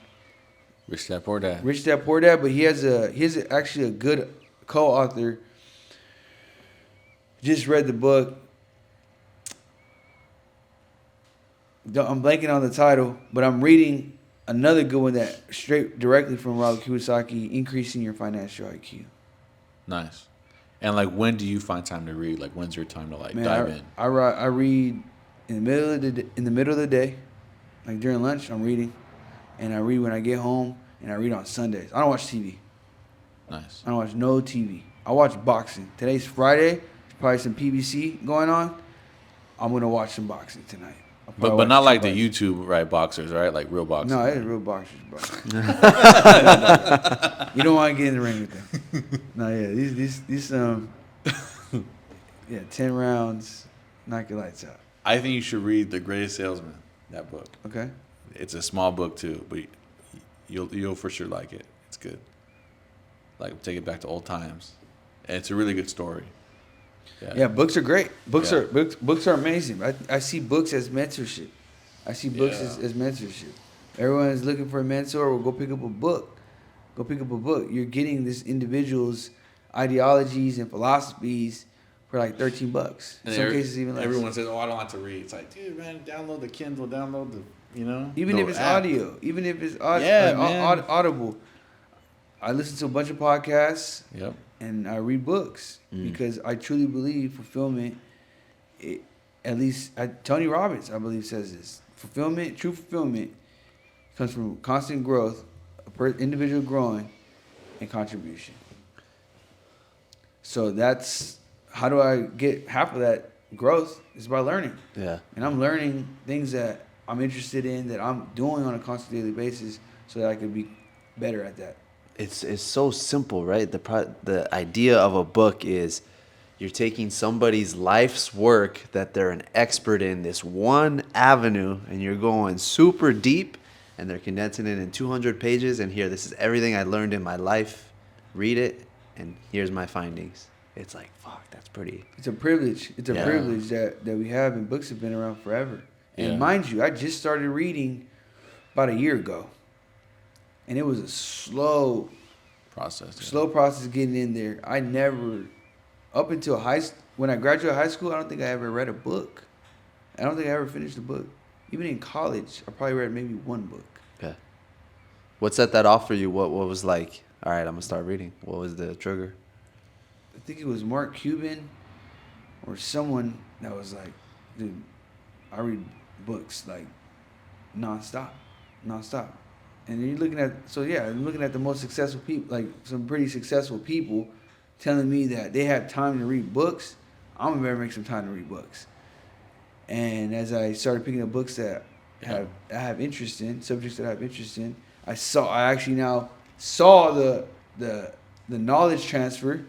Rich Dad Poor Dad. Rich Dad Poor Dad, but he has actually a good co-author. Just read the book. I'm blanking on the title, but I'm reading another good one that straight directly from Robert Kiyosaki, Increasing Your Financial IQ. Nice. And like, when do you find time to read? Like, when's your time to dive in? I read in the middle of the day, like during lunch. I'm reading, and I read when I get home, and I read on Sundays. I don't watch TV. Nice. I don't watch no TV. I watch boxing. Today's Friday. There's probably some PBC going on. I'm gonna watch some boxing tonight. But not like the YouTube boxers, right? Like real boxers. No, it's real boxers, bro. You don't want to get in the ring with them. No, these 10 rounds, knock your lights out. I think you should read The Greatest Salesman, that book. Okay. It's a small book too, but you'll for sure like it. It's good. Like, take it back to old times. And it's a really good story. Yeah, books are great. Books are amazing. I see books as mentorship. As mentorship. Everyone is looking for a mentor. Well, go pick up a book. You're getting this individual's ideologies and philosophies for like $13. In some cases, even less. Everyone says, "Oh, I don't like to read." It's like, dude, man, download the Kindle, download the, Even if it's audio, audible. I listen to a bunch of podcasts. Yep. And I read books because I truly believe fulfillment, Tony Robbins, I believe, says this. True fulfillment comes from constant growth, individual growing, and contribution. So that's, how do I get half of that growth? Is by learning. Yeah. And I'm learning things that I'm interested in, that I'm doing on a constant daily basis so that I could be better at that. It's so simple, right? The idea of a book is you're taking somebody's life's work that they're an expert in this one avenue, and you're going super deep, and they're condensing it in 200 pages, and this is everything I learned in my life. Read it, and here's my findings. It's like, fuck, that's pretty. It's a privilege. It's a privilege that we have, and books have been around forever. And mind you, I just started reading about a year ago. And it was a slow process getting in there. I never, up until when I graduated high school, I don't think I ever read a book. I don't think I ever finished a book. Even in college, I probably read maybe one book. Okay. What set that off for you? What was like all right, I'm gonna start reading? What was the trigger? I think it was Mark Cuban or someone that was like, dude, I read books like nonstop. And you're looking at, I'm looking at the most successful people, like some pretty successful people telling me that they have time to read books. I'm gonna better make some time to read books. And as I started picking up books that I have interest in, subjects that I have interest in, I actually now saw the knowledge transfer,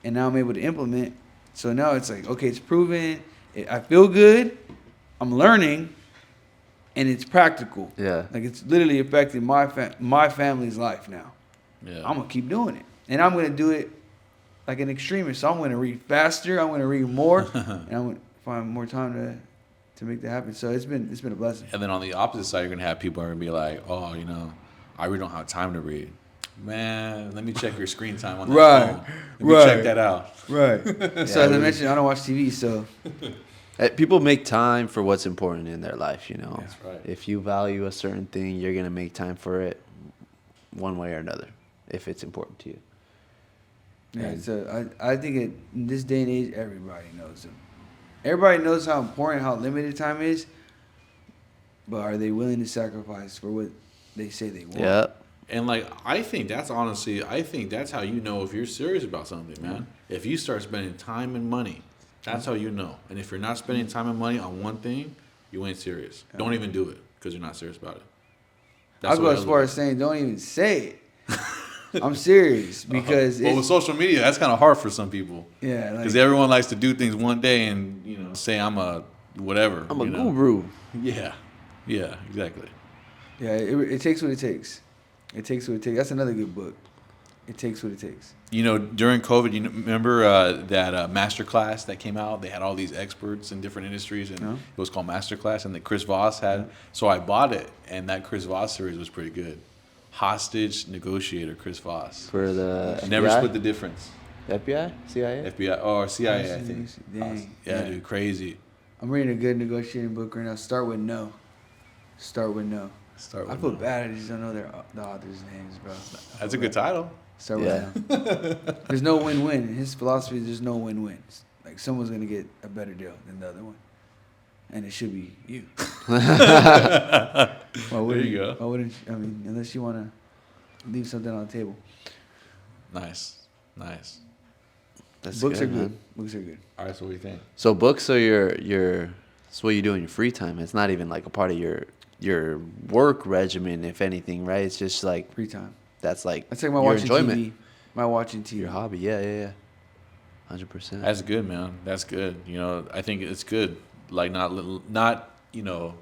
and now I'm able to implement. So now it's like, okay, it's proven. I feel good. I'm learning, and it's practical. Yeah. Like it's literally affecting my family's life now. Yeah. I'm gonna keep doing it, and I'm gonna do it like an extremist. So I'm gonna read faster. I'm gonna read more, and I'm gonna find more time to make that happen. So it's been a blessing. And then on the opposite side, you're gonna have people who are gonna be like, oh, I really don't have time to read. Man, let me check your screen time on that phone. Let me check that out. Right. So as I mentioned, I don't watch TV, so People make time for what's important in their life, That's right. If you value a certain thing, you're going to make time for it one way or another, if it's important to you. yeah. So I think in this day and age, everybody knows them. Everybody knows how important, how limited time is, but are they willing to sacrifice for what they say they want? Yeah. And I think that's how you know if you're serious about something, man. If you start spending time and money, that's how you know. And if you're not spending time and money on one thing, you ain't serious. Don't even do it because you're not serious about it. I'll go as far as saying, don't even say it. I'm serious because with social media, that's kind of hard for some people. Yeah, because everyone likes to do things one day and say I'm a whatever. I'm a guru. Yeah, exactly. Yeah, it takes what it takes. It takes what it takes. That's another good book. It takes what it takes. During COVID, remember that master class that came out? They had all these experts in different industries, and it was called Master Class, and that Chris Voss had. So I bought it, and that Chris Voss series was pretty good. Hostage Negotiator, Chris Voss. For the Never FBI? split the difference. FBI? CIA? FBI or CIA, I think. Dang. Yeah, dude, crazy. I'm reading a good negotiating book right now. Start with no. I feel bad. I just don't know the authors' names, bro. That's a good title. Start with no. There's no win-win. In his philosophy, there's no win-wins. Like someone's gonna get a better deal than the other one, and it should be you. There you go. Why wouldn't unless you want to leave something on the table. Nice. That's Books are good. man. Books are good. All right, so what do you think? So books are it's what you do in your free time. It's not even like a part of your work regimen, if anything, right? It's just like Free time. that's like my your watching enjoyment. TV. My watching TV. Your hobby. Yeah. 100%. That's good, man. That's good. I think it's good. Like not you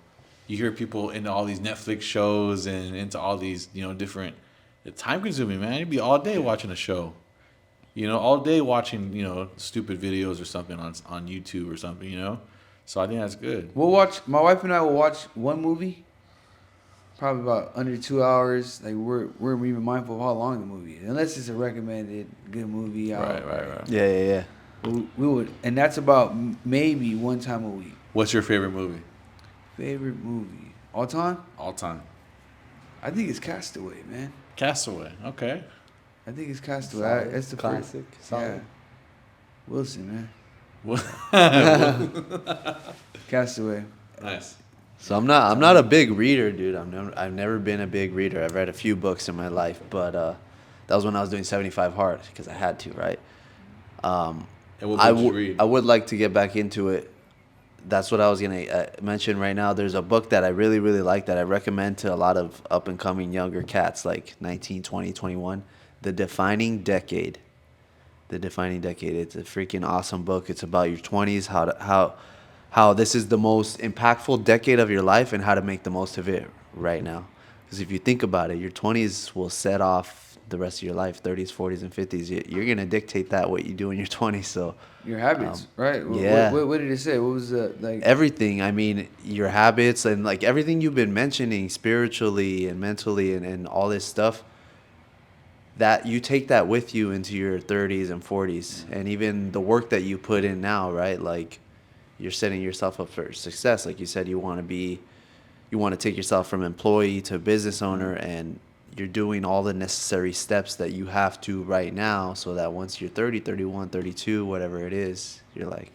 hear people into all these Netflix shows and into all these different. It's time consuming, man. You'd be all day watching a show. All day watching stupid videos or something on YouTube or something. So I think that's good. My wife and I will watch one movie, probably about under 2 hours. Like we're even mindful of how long the movie is, unless it's a recommended good movie. Right. Yeah. We would, and that's about maybe one time a week. What's your favorite movie? Favorite movie all time? All time. I think it's Castaway, man. Castaway. Okay. I think it's Castaway. Solid. That's the Classic. Solid. Yeah. Wilson, man. Nice. Castaway. So I'm not a big reader, dude. I've never been a big reader. I've read a few books in my life, but that was when I was doing 75 Hard because I had to, right? And what books did you read? I would like to get back into it. That's what I was gonna mention right now. There's a book that I really, really like that I recommend to a lot of up and coming younger cats, like 19, 20, 21. The Defining Decade. It's a freaking awesome book. It's about your 20s, how this is the most impactful decade of your life and how to make the most of it right now. Because if you think about it, your 20s will set off the rest of your life. 30s, 40s, and 50s. You're gonna dictate what you do in your 20s. So your habits, right? Yeah. What did it say? What was like? Everything. I mean, your habits and like everything you've been mentioning spiritually and mentally and all this stuff. That you take that with you into your 30s and 40s, and even the work that you put in now, right? Like, you're setting yourself up for success. Like you said, you want to take yourself from employee to business owner, and you're doing all the necessary steps that you have to right now, so that once you're 30, 31, 32, whatever it is, you're like,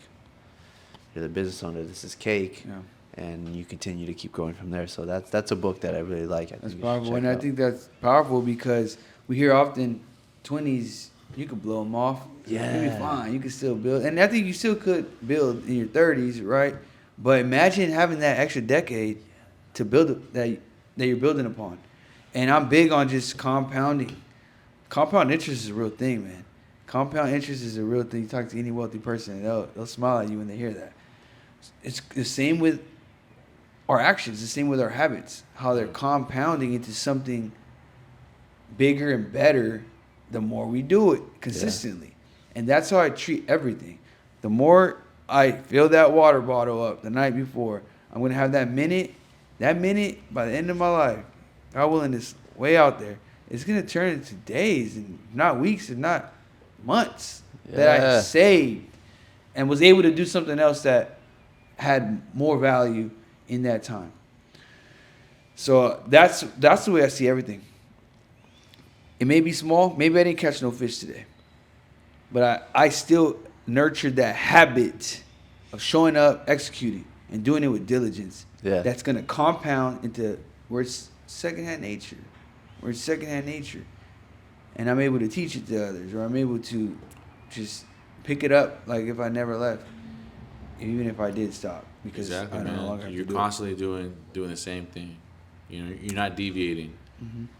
you're the business owner. This is cake. Yeah. And you continue to keep growing from there. So that's a book that I really like. I That's think powerful, and I think that's powerful because we hear often 20s you could blow them off. Yeah. You'll be fine. You can still build, and I think you still could build in your 30s, right? But imagine having that extra decade to build that you're building upon. And I'm big on just compounding. Compound interest is a real thing, man. Compound interest is a real thing. You talk to any wealthy person, they'll smile at you when they hear that. It's the same with our actions, the same with our habits, how they're compounding into something bigger and better the more we do it consistently. Yeah. And that's how I treat everything. The more I fill that water bottle up the night before, I'm going to have that minute by the end of my life, God willing, is way out there. It's going to turn into days and not weeks and not months that I saved and was able to do something else that had more value in that time. So that's the way I see everything. It may be small. Maybe I didn't catch no fish today. But I still nurtured that habit of showing up, executing, and doing it with diligence. Yeah. That's going to compound into where it's secondhand nature. And I'm able to teach it to others, or I'm able to just pick it up like if I never left, even if I did stop. Because exactly, I no man. longer have You're to do constantly doing the same thing. You know, you're not deviating.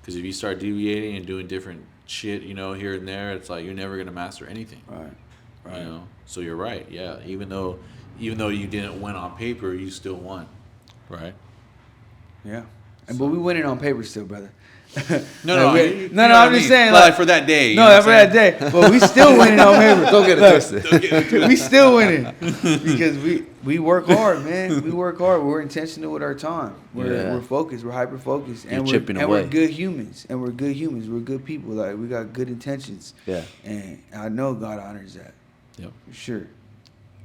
Because if you start deviating and doing different shit, you know, here and there, it's like you're never gonna master anything. Right. You know, so you're right. Yeah, even though you didn't win on paper, you still won. Right. Yeah. But we winning on paper still, brother. No, I'm just saying, like for that day. No, for that day. But we still winning on paper. Don't get it twisted. We still winning because we work hard, man. We work hard. We're intentional with our time. We're focused. We're hyper focused, and we're good humans. We're good people. Like we got good intentions. Yeah. And I know God honors that. Yep. For sure.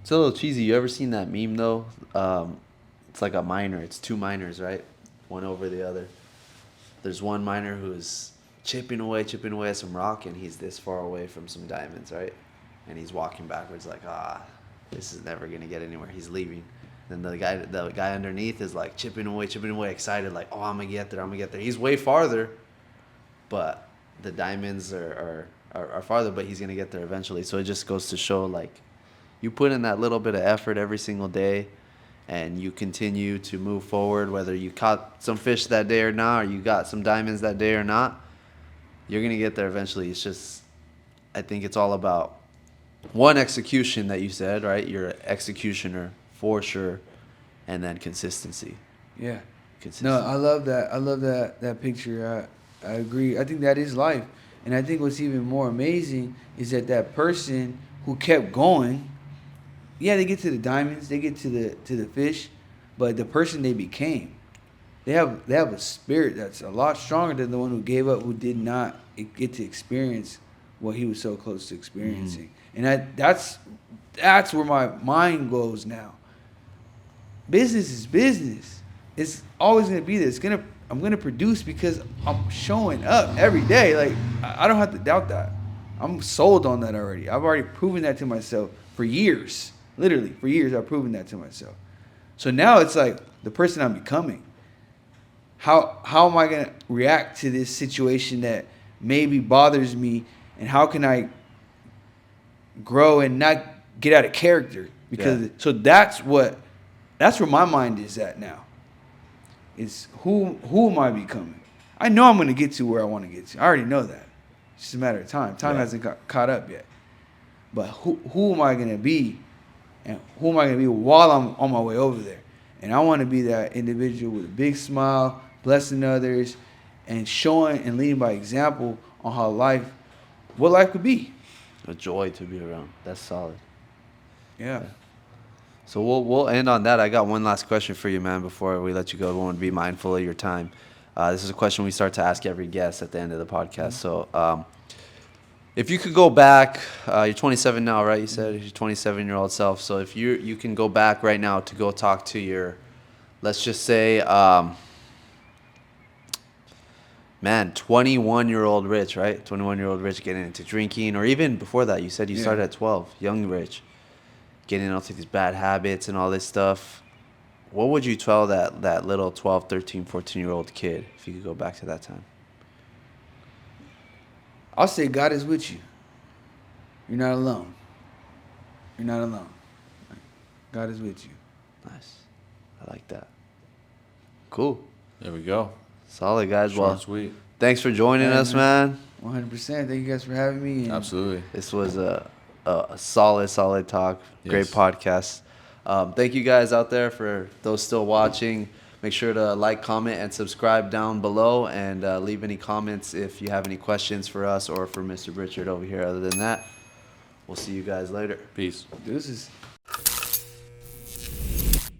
It's a little cheesy. You ever seen that meme though? It's like a miner. It's two miners, right? One over the other. There's one miner who's chipping away at some rock, and he's this far away from some diamonds, right? And he's walking backwards like, this is never gonna get anywhere. He's leaving. Then the guy underneath is like chipping away, excited, like, I'm gonna get there. He's way farther, but the diamonds are farther, but he's gonna get there eventually. So it just goes to show, like, you put in that little bit of effort every single day, and you continue to move forward, whether you caught some fish that day or not, or you got some diamonds that day or not, you're going to get there eventually. It's just, I think it's all about one, execution that you said, right? You're an executioner for sure, and then consistency. Yeah. No, I love that. I love that picture. I agree. I think that is life. And I think what's even more amazing is that person who kept going, yeah, they get to the diamonds, they get to the fish, but the person they became, they have a spirit that's a lot stronger than the one who gave up, who did not get to experience what he was so close to experiencing. And that's where my mind goes now. Business is business. It's always gonna be this. I'm gonna produce because I'm showing up every day. Like I don't have to doubt that. I'm sold on that already. I've already proven that to myself for years. Literally, for years, I've proven that to myself. So now it's like the person I'm becoming. How am I going to react to this situation that maybe bothers me, and how can I grow and not get out of character? Because so that's where my mind is at now. Is who am I becoming? I know I'm going to get to where I want to get to. I already know that. It's just a matter of time. Time hasn't caught up yet. But who am I going to be? And who am I going to be while I'm on my way over there? And I want to be that individual with a big smile, blessing others, and showing and leading by example on what life could be. A joy to be around. That's solid. Yeah. So we'll end on that. I got one last question for you, man, before we let you go. We want to be mindful of your time. This is a question we start to ask every guest at the end of the podcast. So if you could go back, you're 27 now, right? You said your 27-year-old self. So if you can go back right now to go talk to your, let's just say, man, 21-year-old Rich, right? 21-year-old Rich getting into drinking, or even before that, you said you started at 12, young Rich, getting into these bad habits and all this stuff. What would you tell that little 12, 13, 14-year-old kid if you could go back to that time? I'll say God is with you. You're not alone. You're not alone. God is with you. Nice. I like that. Cool. There we go. Solid, guys. Short Well, and sweet. thanks for joining us, man. 100%. Thank you guys for having me. And Absolutely. This was a solid talk. Great Yes. podcast. Thank you guys out there for those still watching. Make sure to like, comment, and subscribe down below, and leave any comments if you have any questions for us or for Mr. Richard over here. Other than that, we'll see you guys later. Peace. Deuces.